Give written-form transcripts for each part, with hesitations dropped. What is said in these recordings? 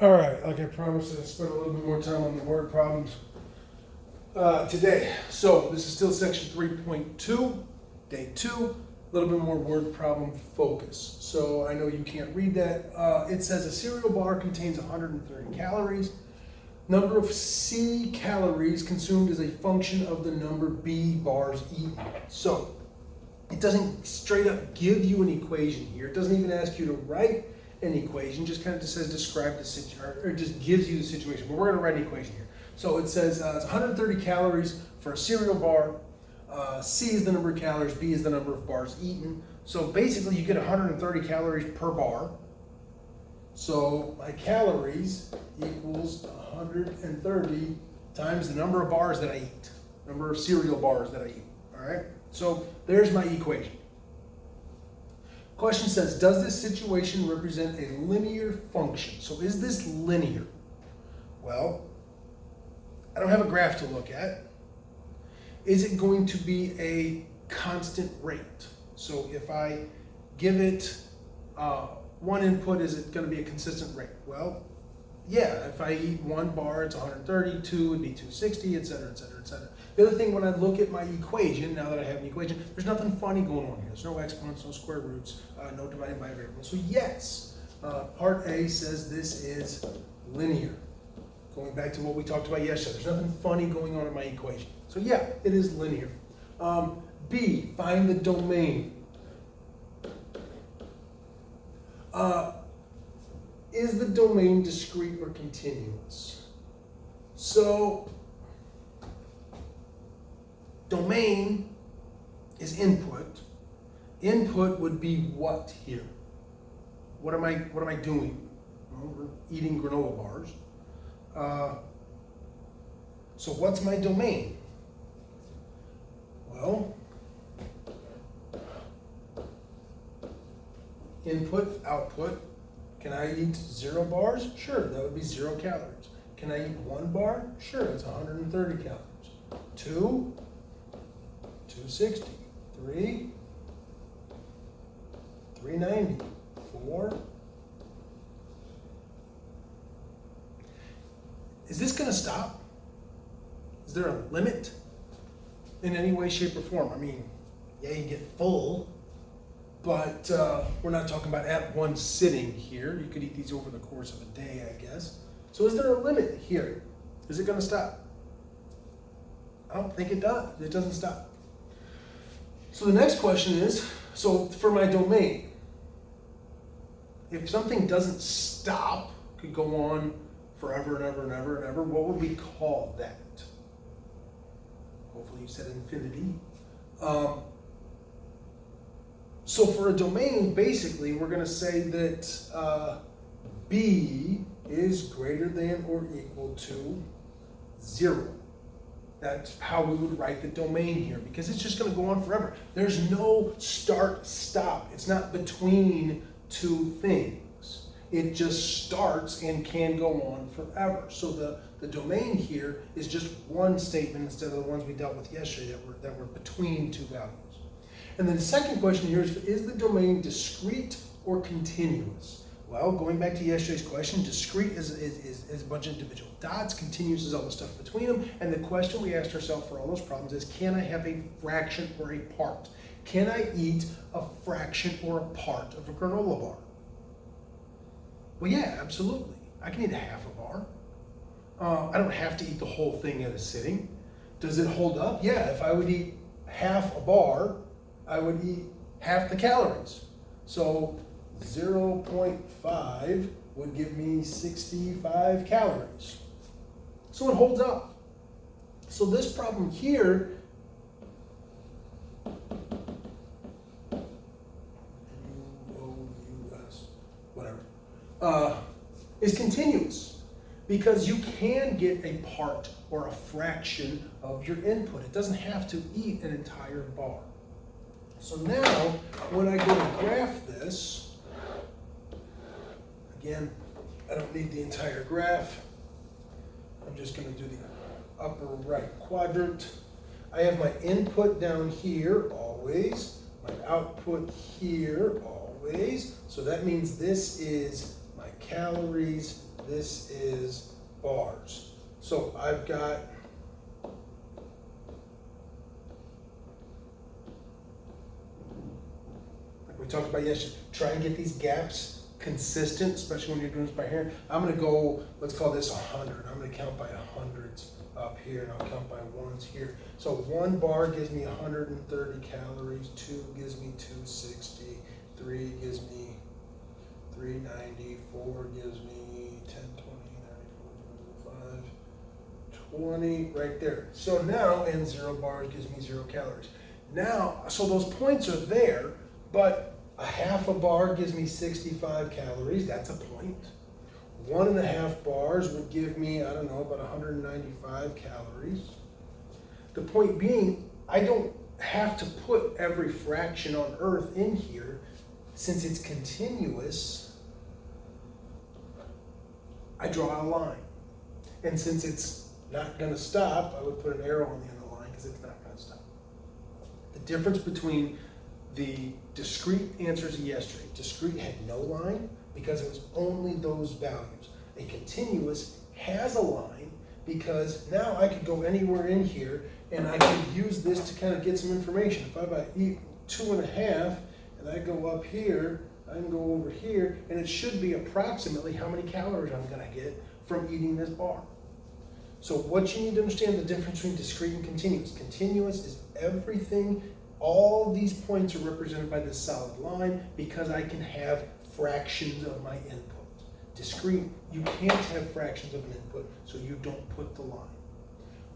All right, like I promised, I spent a little bit more time on the word problems today. So this is still section 3.2, day 2, a little bit more word problem focus. So I know you can't read that. It says a cereal bar contains 130 calories. Number of C calories consumed is a function of the number B bars eaten. So it doesn't straight up give you an equation here. It doesn't even ask you to write an equation, just kind of just says describe the situation, or just gives you the situation. But we're going to write an equation here. So it says it's 130 calories for a cereal bar. C is the number of calories, B is the number of bars eaten. So basically you get 130 calories per bar. So my calories equals 130 times the number of bars that I eat, number of cereal bars that I eat. All right, so there's my equation. Question says, does this situation represent a linear function? So is this linear? Well, I don't have a graph to look at. Is it going to be a constant rate? So if I give it one input, is it going to be a consistent rate? Well, yeah, if I eat one bar, it's 130, two would be 260, et cetera, et cetera, et cetera. The other thing, when I look at my equation, now that I have an equation, there's nothing funny going on here. There's no exponents, no square roots, no dividing by a variable. So yes, part A says this is linear. Going back to what we talked about yesterday, there's nothing funny going on in my equation. So yeah, it is linear. B, find the domain. Is the domain discrete or continuous? So, domain is input. Input would be what here? What am I doing? Well, we're eating granola bars. So what's my domain? Well, input, output. Can I eat 0 bars? Sure, that would be 0 calories. Can I eat 1 bar? Sure, it's 130 calories. 2, 260. 3, 390. 4. Is this going to stop? Is there a limit in any way, shape, or form? I mean, yeah, you get full, but we're not talking about at one sitting here. You could eat these over the course of a day, I guess. So is there a limit here? Is it going to stop? I don't think it does. It doesn't stop. So the next question is, so for my domain, if something doesn't stop, could go on forever and ever and ever and ever, what would we call that? Hopefully you said infinity. So for a domain, basically, we're going to say that B is greater than or equal to 0. That's how we would write the domain here, because it's just going to go on forever. There's no start, stop. It's not between two things. It just starts and can go on forever. So the domain here is just one statement instead of the ones we dealt with yesterday that were between two values. And then the second question here is the domain discrete or continuous? Well, going back to yesterday's question, discrete is a bunch of individual dots, continuous is all the stuff between them, and the question we asked ourselves for all those problems is, can I have a fraction or a part? Can I eat a fraction or a part of a granola bar? Well, yeah, absolutely. I can eat a half a bar. I don't have to eat the whole thing at a sitting. Does it hold up? Yeah, if I would eat half a bar, I would eat half the calories. So 0.5 would give me 65 calories. So it holds up. So this problem here, U-O-U-S, whatever, is continuous, because you can get a part or a fraction of your input. It doesn't have to eat an entire bar. So now, when I go to graph this, again, I don't need the entire graph. I'm just going to do the upper right quadrant. I have my input down here always, my output here always. So that means this is my calories, this is bars. So I've got we talked about yesterday, try and get these gaps consistent, especially when you're doing this by hand. I'm gonna go, let's call this 100. I'm gonna count by hundreds up here, and I'll count by ones here. So 1 bar gives me 130 calories, 2 gives me 260, 3 gives me 390, 4 gives me 10, 20, 30, 40, 20, right there. So now, and 0 bars gives me 0 calories. Now, so those points are there, but a half a bar gives me 65 calories, that's a point. 1.5 bars would give me, I don't know, about 195 calories. The point being, I don't have to put every fraction on earth in here. Since it's continuous, I draw a line. And since it's not gonna stop, I would put an arrow on the end of the line because it's not gonna stop. The difference between the discrete answers of yesterday, discrete had no line because it was only those values. A continuous has a line because now I could go anywhere in here and I could use this to kind of get some information. If I eat 2.5 and I go up here, I can go over here, and it should be approximately how many calories I'm gonna get from eating this bar. So what you need to understand the difference between discrete and continuous. Continuous is everything. All these points are represented by this solid line because I can have fractions of my input. Discrete, you can't have fractions of an input, so you don't put the line.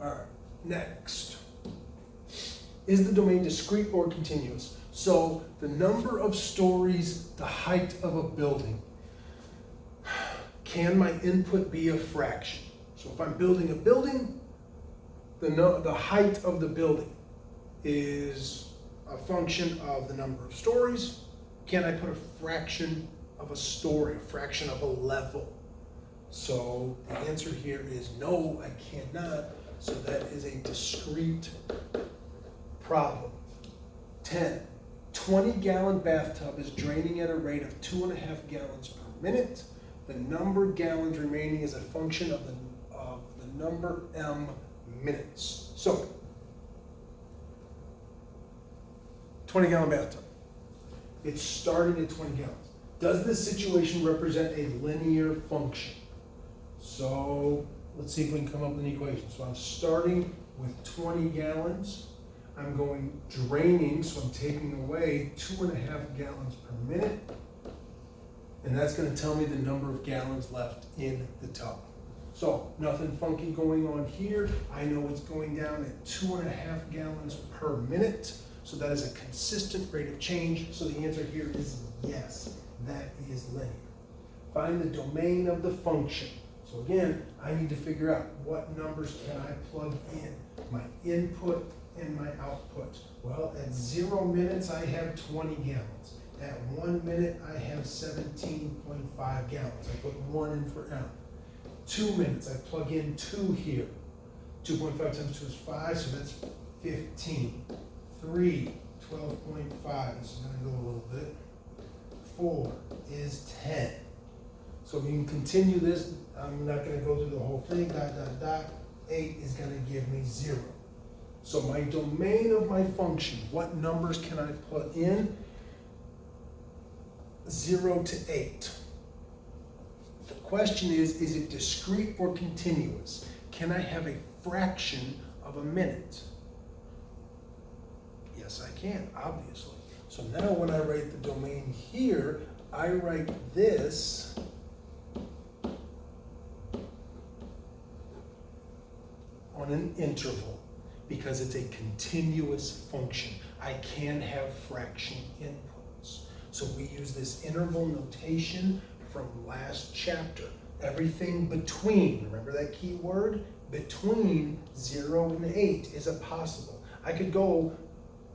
All right, next. Is the domain discrete or continuous? So the number of stories, the height of a building. Can my input be a fraction? So if I'm building a building, the height of the building is a function of the number of stories. Can I put a fraction of a story, a fraction of a level? So the answer here is no, I cannot. So that is a discrete problem. 10, 20-gallon bathtub is draining at a rate of 2.5 gallons per minute. The number of gallons remaining is a function of the number m minutes. So 20-gallon bathtub. It's starting at 20 gallons. Does this situation represent a linear function? So let's see if we can come up with an equation. So I'm starting with 20 gallons. I'm going draining, so I'm taking away 2.5 gallons per minute. And that's going to tell me the number of gallons left in the tub. So nothing funky going on here. I know it's going down at 2.5 gallons per minute. So that is a consistent rate of change. So the answer here is yes, that is linear. Find the domain of the function. So again, I need to figure out what numbers can I plug in, my input and my output. Well, at 0 minutes, I have 20 gallons. At 1 minute, I have 17.5 gallons. I put 1 in for M. 2 minutes, I plug in 2 here. 2.5 times 2 is 5, so that's 15. 3, 12.5, this is going to go a little bit. 4 is 10. So we can continue this. I'm not going to go through the whole thing. 8 is going to give me 0. So my domain of my function, what numbers can I put in? 0 to 8. The question is it discrete or continuous? Can I have a fraction of a minute? Yes, I can, obviously. So now when I write the domain here, I write this on an interval because it's a continuous function. I can have fraction inputs. So we use this interval notation from last chapter. Everything between, remember that key word? Between 0 and 8 is a possible. I could go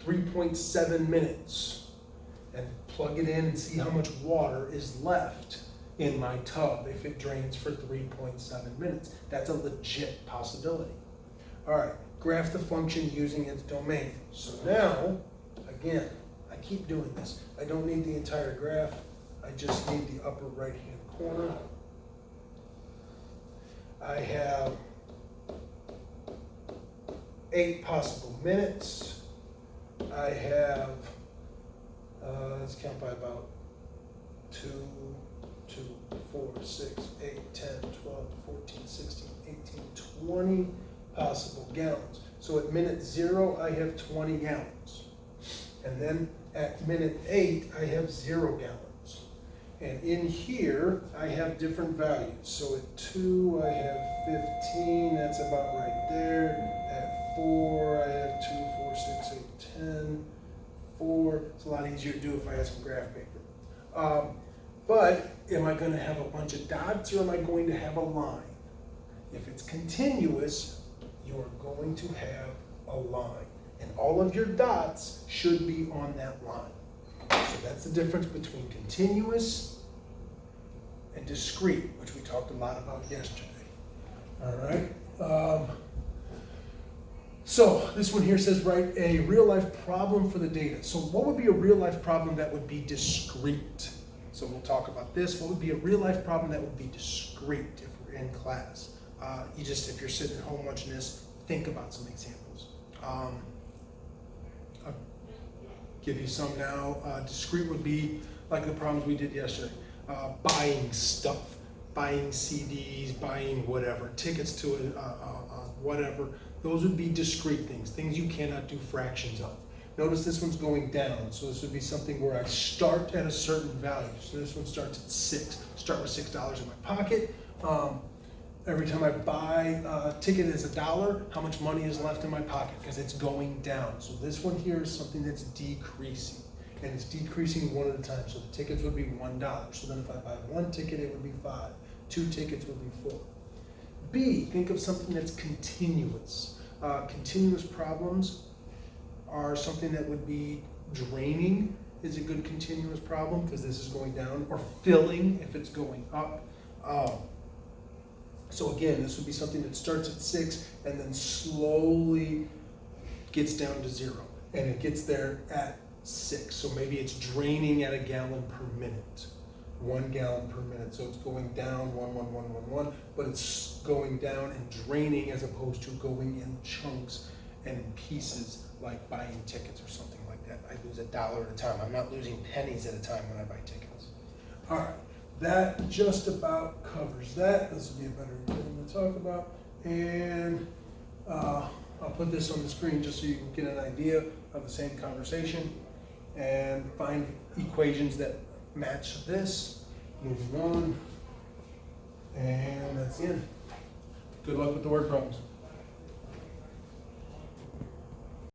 3.7 minutes and plug it in and see how much water is left in my tub if it drains for 3.7 minutes. That's a legit possibility. All right, graph the function using its domain. So now, again, I keep doing this. I don't need the entire graph. I just need the upper right-hand corner. I have 8 possible minutes. I have, let's count by about 2, 4, 6, 8, 10, 12, 14, 16, 18, 20 possible gallons. So at minute 0, I have 20 gallons. And then at minute 8, I have 0 gallons. And in here, I have different values. So at 2, I have 15, that's about right there. At 4, I have 2, 4, 6, 8, 10, 4. It's a lot easier to do if I have some graph paper. But am I gonna have a bunch of dots or am I going to have a line? If it's continuous, you're going to have a line. And all of your dots should be on that line. So that's the difference between continuous and discrete, which we talked a lot about yesterday. All right. So this one here says write a real life problem for the data. So what would be a real life problem that would be discrete? So we'll talk about this. What would be a real life problem that would be discrete if we're in class? If you're sitting at home watching this, think about some examples. I'll give you some now. Discrete would be like the problems we did yesterday. Buying stuff, buying CDs, buying whatever, tickets to whatever. Those would be discrete things, things you cannot do fractions of. Notice this one's going down, so this would be something where I start at a certain value. So this one starts at 6. Start with $6 in my pocket. Every time I buy a ticket as $1, how much money is left in my pocket? Because it's going down. So this one here is something that's decreasing. And it's decreasing one at a time. So the tickets would be $1. So then if I buy 1 ticket, it would be 5. 2 tickets would be 4. B, think of something that's continuous. Continuous problems are something that would be draining is a good continuous problem because this is going down, or filling if it's going up. So again, this would be something that starts at 6 and then slowly gets down to 0. And it gets there at 6. So maybe it's draining at a gallon per minute. 1 gallon per minute. So it's going down 1, 1, 1, 1, 1, but it's going down and draining as opposed to going in chunks and in pieces like buying tickets or something like that. I lose $1 at a time. I'm not losing pennies at a time when I buy tickets. All right. That just about covers that. This will be a better thing to talk about. And I'll put this on the screen just so you can get an idea of the same conversation and find equations that match this. Moving on. And that's the end. Good luck with the word problems.